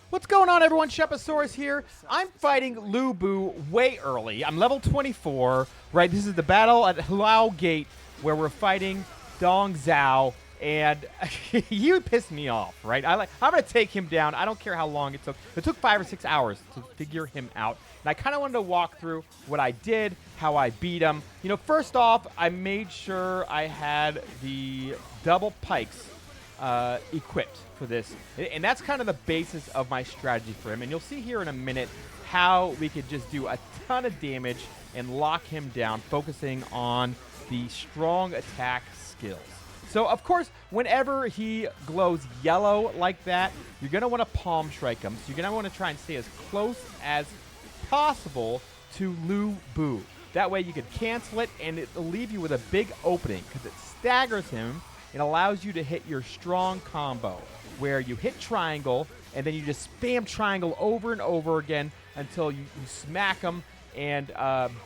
What's going on, everyone? Shepasaurus here. I'm fighting Lubu way early. I'm level 24, right? This is the battle at Hulao Gate where we're fighting Dong Zhao, and he pissed me off, right? I'm going to take him down. I don't care how long it took. It took 5 or 6 hours to figure him out, and I kind of wanted to walk through what I did, how I beat him. You know, first off, I made sure I had the double Pikes equipped for this, and that's kind of the basis of my strategy for him. And you'll see here in a minute how we could just do a ton of damage and lock him down, focusing on the strong attack skills. So of course, whenever he glows yellow like that, you're going to want to palm strike him. So you're going to want to try and stay as close as possible to Lubu. That way you could cancel it, and it'll leave you with a big opening because it staggers him. It allows you to hit your strong combo where you hit triangle and then you just spam triangle over and over again until you smack him and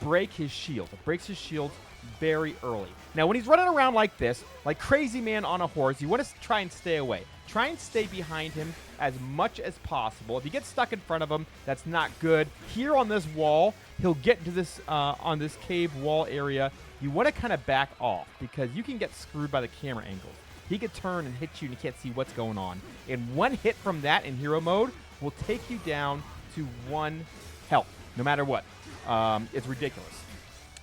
break his shield. It breaks his shield very early. Now, when he's running around like this, like crazy man on a horse, you want to try and stay away. Try and stay behind him as much as possible. If you get stuck in front of him, that's not good. Here on this wall, he'll get into this on this cave wall area. You want to kind of back off because you can get screwed by the camera angles. He could turn and hit you and you can't see what's going on. And one hit from that in hero mode will take you down to 1 health, no matter what. It's ridiculous.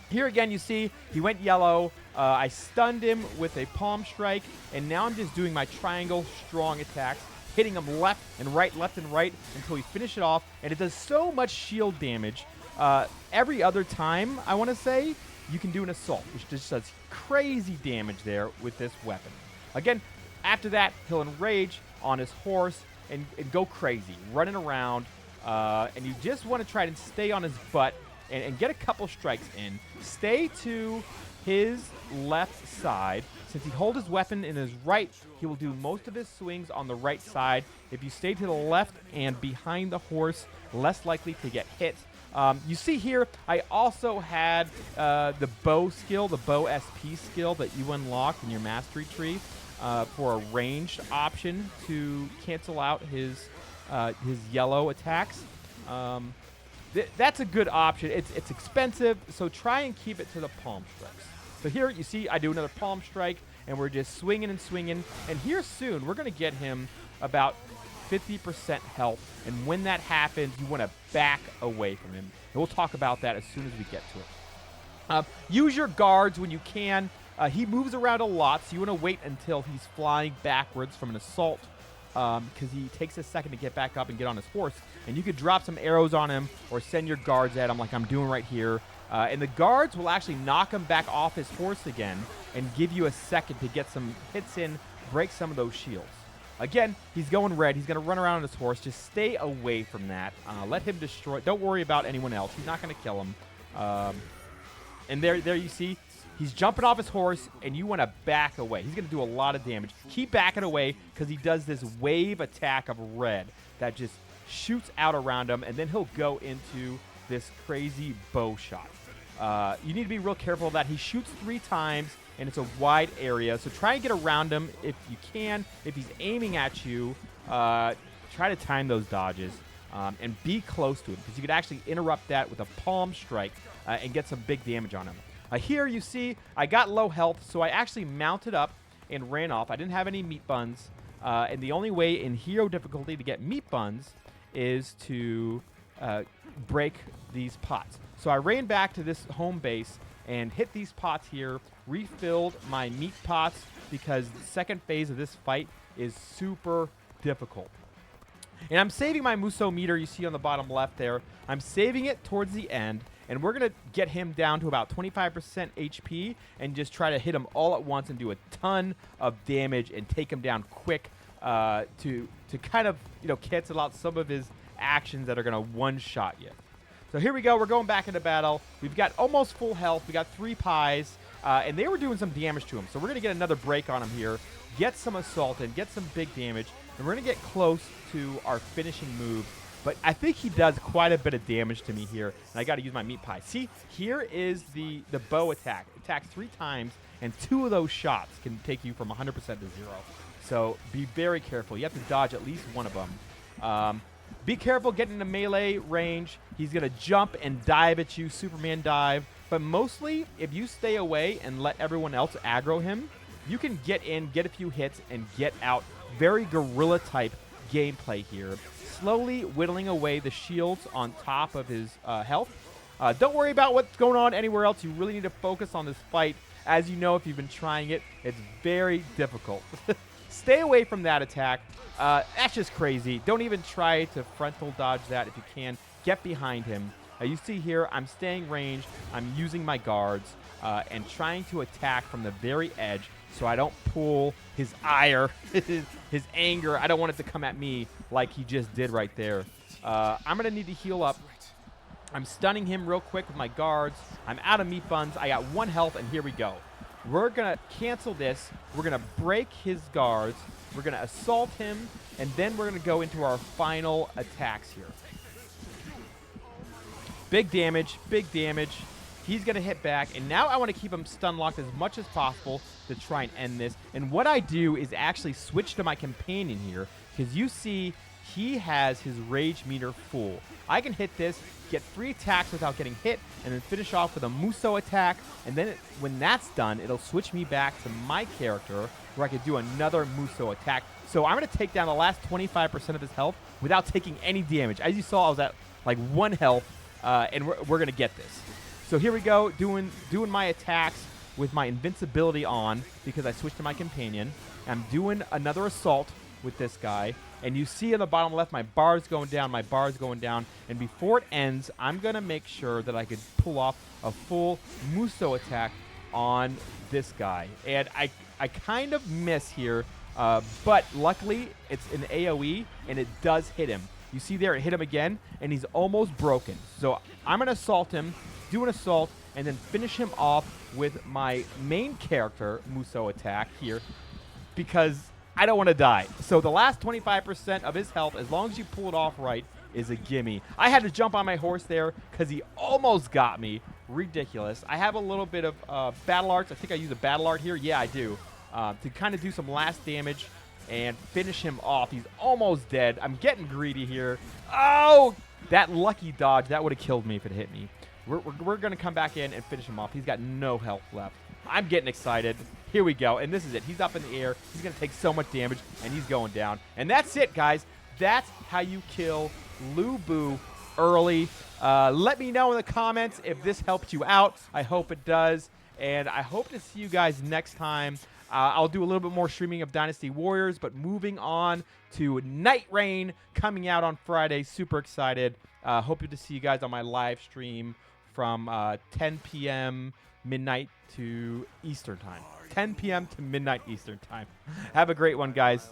Here again, you see he went yellow. I stunned him with a palm strike, and now I'm just doing my triangle strong attacks, hitting him left and right until we finish it off. And it does so much shield damage. Every other time, I want to say, you can do an assault, which just does crazy damage there with this weapon. Again, after that, he'll enrage on his horse and go crazy, running around. And you just want to try to stay on his butt and get a couple strikes in. Stay to his left side. Since he holds his weapon in his right, he will do most of his swings on the right side. If you stay to the left and behind the horse, less likely to get hit. You see here, I also had the bow skill, the bow SP skill that you unlocked in your mastery tree for a ranged option to cancel out his yellow attacks. That's a good option. It's expensive, so try and keep it to the palm strikes. So here you see I do another palm strike, and we're just swinging and swinging. And here soon, we're going to get him about 50% health. And when that happens, you want to back away from him. And we'll talk about that as soon as we get to it. Use your guards when you can. He moves around a lot, so you want to wait until he's flying backwards from an assault, because he takes a second to get back up and get on his horse. And you could drop some arrows on him or send your guards at him like I'm doing right here. And the guards will actually knock him back off his horse again and give you a second to get some hits in, break some of those shields. Again, he's going red. He's going to run around on his horse. Just stay away from that. Let him destroy. Don't worry about anyone else. He's not going to kill him. And there you see, he's jumping off his horse, and you want to back away. He's going to do a lot of damage. Keep backing away because he does this wave attack of red that just shoots out around him, and then he'll go into this crazy bow shot. You need to be real careful of that. He shoots 3 times, and it's a wide area, so try and get around him if you can. If he's aiming at you, try to time those dodges and be close to him, because you could actually interrupt that with a palm strike and get some big damage on him. Here you see I got low health, so I actually mounted up and ran off. I didn't have any meat buns, and the only way in hero difficulty to get meat buns is to break these pots. So I ran back to this home base and hit these pots here, refilled my meat pots, because the second phase of this fight is super difficult. And I'm saving my Muso meter you see on the bottom left there. I'm saving it towards the end, and we're going to get him down to about 25% HP and just try to hit him all at once and do a ton of damage and take him down quick to kind of, cancel out some of his actions that are going to one-shot you. So here we go. We're going back into battle. We've got almost full health. We got 3 pies, and they were doing some damage to him. So we're going to get another break on him here, get some assault and get some big damage, and we're going to get close to our finishing move. But I think he does quite a bit of damage to me here, and I got to use my meat pie. See, here is the bow attack. It attacks 3 times, and 2 of those shots can take you from 100% to 0. So be very careful. You have to dodge at least one of them. Be careful getting into melee range. He's going to jump and dive at you, Superman dive. But mostly, if you stay away and let everyone else aggro him, you can get in, get a few hits, and get out. Very guerrilla-type gameplay here. Slowly whittling away the shields on top of his health. Don't worry about what's going on anywhere else. You really need to focus on this fight. As you know, if you've been trying it, it's very difficult. Stay away from that attack. That's just crazy. Don't even try to frontal dodge that if you can. Get behind him. You see here, I'm staying ranged. I'm using my guards and trying to attack from the very edge so I don't pull his ire, his anger. I don't want it to come at me like he just did right there. I'm going to need to heal up. I'm stunning him real quick with my guards. I'm out of meat buns. I got 1 health, and here we go. We're going to cancel this. We're going to break his guards. We're going to assault him, and then we're going to go into our final attacks here. Big damage, big damage. He's going to hit back, and now I want to keep him stun locked as much as possible to try and end this. And what I do is actually switch to my companion here, because you see he has his rage meter full. I can hit this, get 3 attacks without getting hit, and then finish off with a Muso attack. And then when that's done, it'll switch me back to my character where I could do another Muso attack. So I'm going to take down the last 25% of his health without taking any damage. As you saw, I was at like 1 health, and we're going to get this. So here we go, doing my attacks with my invincibility on because I switched to my companion. I'm doing another assault with this guy. And you see in the bottom left, my bar's going down, my bar's going down. And before it ends, I'm going to make sure that I could pull off a full Muso attack on this guy. And I kind of miss here, but luckily it's an AoE, and it does hit him. You see there, it hit him again, and he's almost broken. So I'm going to assault him, do an assault, and then finish him off with my main character Muso attack here because I don't want to die. So the last 25% of his health, as long as you pull it off right, is a gimme. I had to jump on my horse there because he almost got me. Ridiculous. I have a little bit of battle arts. I think I use a battle art here. Yeah, I do. To kind of do some last damage and finish him off. He's almost dead. I'm getting greedy here. Oh, that lucky dodge. That would have killed me if it hit me. We're going to come back in and finish him off. He's got no health left. I'm getting excited. Here we go. And this is it. He's up in the air. He's going to take so much damage, and he's going down. And that's it, guys. That's how you kill Lubu early. Let me know in the comments if this helped you out. I hope it does. And I hope to see you guys next time. I'll do a little bit more streaming of Dynasty Warriors, but moving on to Night Rain coming out on Friday. Super excited. Hope to see you guys on my live stream from 10 p.m. midnight to Eastern time. 10 p.m. to midnight Eastern time. Have a great one, guys.